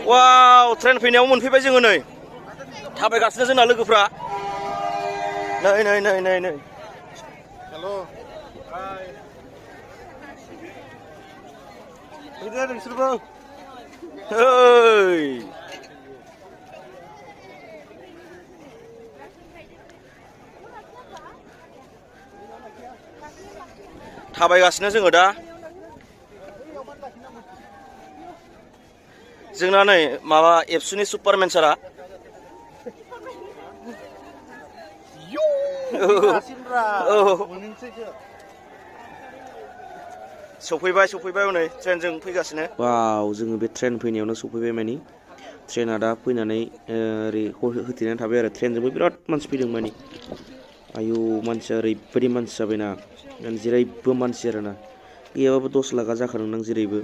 वाव ट्रेन फैनायाव मोनफैबाय जोङो नै थाबायगासिनो जोंना लोगोफ्रा नै नै नै नै नै हेल' फैदो नोंसोरबो ओइ थाबायगासिनो जोङो दा जोंना नै माबा एबसुनि सुपारमेन सारा सफैबाय हनै ट्रेनजों फैगासिनो वाव जोङो बे ट्रेन फैनायावनो सफैबाय मानि ट्रेना दा फैनानै ओरै होथेनानै थाबाय आरो ट्रेनजोंबो बिराद मानसि फैदों मानि आयु मानसिया ओरैबायदि मानसि जाबायना जेरैबो मानसि आरोना गैयाबाबो 10 लाखा जाखादोंदां जेरैबो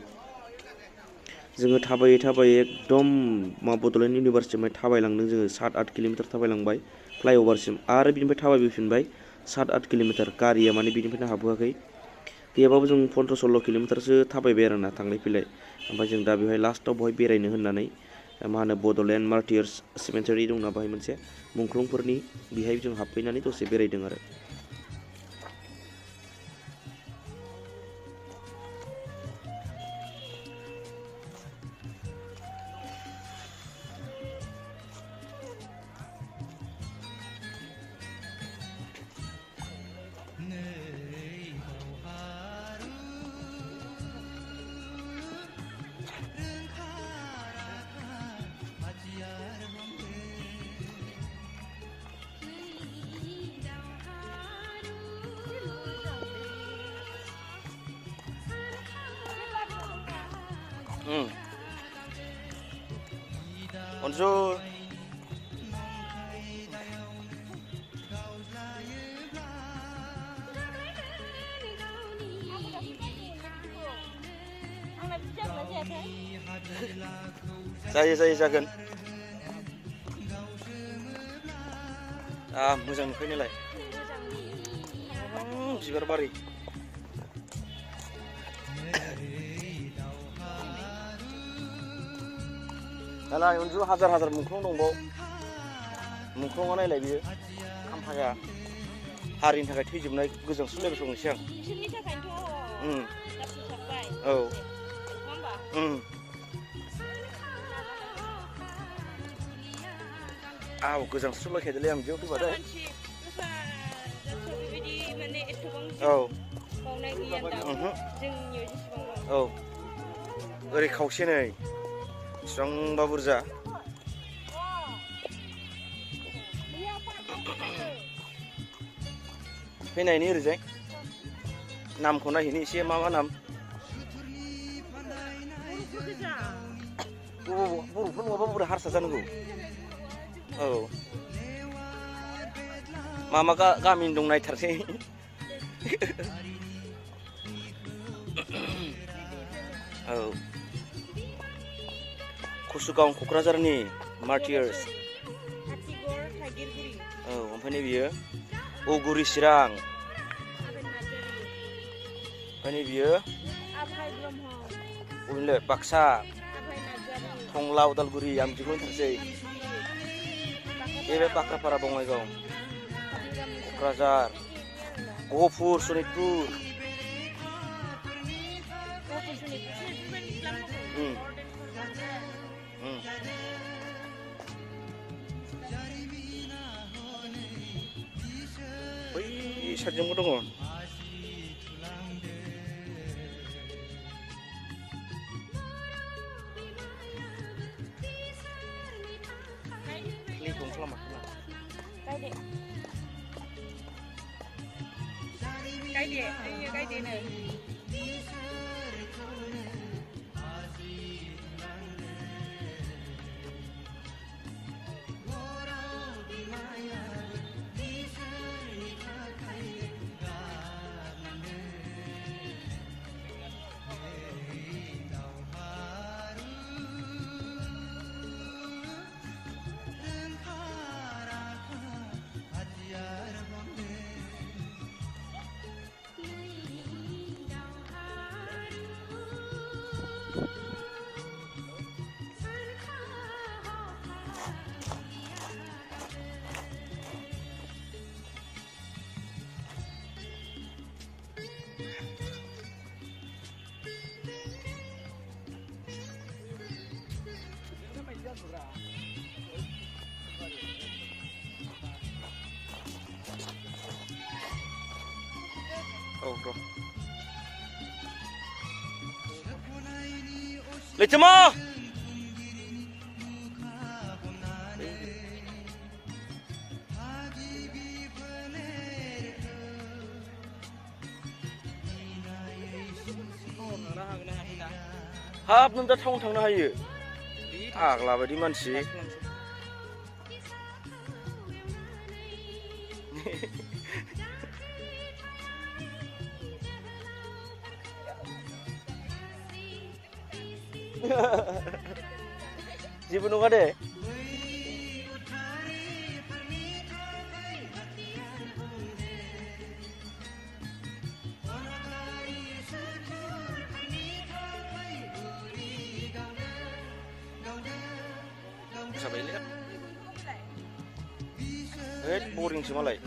जोङो थाबायै एकदम बड'लेण्ड इउनिभारसिटिनिफ्राय थाबायलांदों जोङो 7-8 किल'मिटार थाबायलांबाय फ्लाइअभारसिम आरो बिनिफ्राय थाबायबोफिनबाय 7-8 किल'मिटार गारिया माने बिनिफ्रायनो हाबहोआखै गैयाबाबो जों 15-16 किल'मिटारसो थाबायबाय आरोना थांलाय फैलाय ओमफ्राय जों दा बेवहाय लास्टआव बहाय बेरायनो होननानै मा होनो बड'लेण्ड मार्टियार्स सिमेन्टारि दंना बाहाय मोनसे मुंख्लंफोरनि बेहाय जों हाबफैनानै दसे बेरायदों आरो अनजु जागोन मोजां नुफैनायलाय बिबार बारि दालाय अनजु हाजार मुंख्लं दंबाव मुंख्लंआ नायलाय बियो खाम्फाया हारिनि थाखाय थैजोबनाय गोजांस्रिउलायबाय संनोसै आं बिसोरनि थाखायनोथ' औ आव गोजांस्रिउलायखायोलै आं बिदियाव फैबाथाय औ औ ओरै खावसे नै बेसेबांबा बुरजा फैनायनि ओरैजाय नामखौ नायहैनो एसे मा नाम बर'फोर नङाबा बोरै हारसा जानांगौ औ मा गामिनि दं नायथारसै औ कुसुगाव क'क्राझारनि मार्टियार्स औ ओमफ्राय नै बियो अगुरि चिरां ओमफ्राय नै बियो बाक्सा टंला उदालगुरि आं बिदिखौ होनथारसै बे बाक्रापारा बङाइगाव क'क्राझार गहपुर सनितपुर बै साइडजोंबो दङ गायदे औ र' लैथोमा हाब नों दा टाउन थांनो हायो आग्ला बायदि मानसि जेबो नङा दे boring sih malah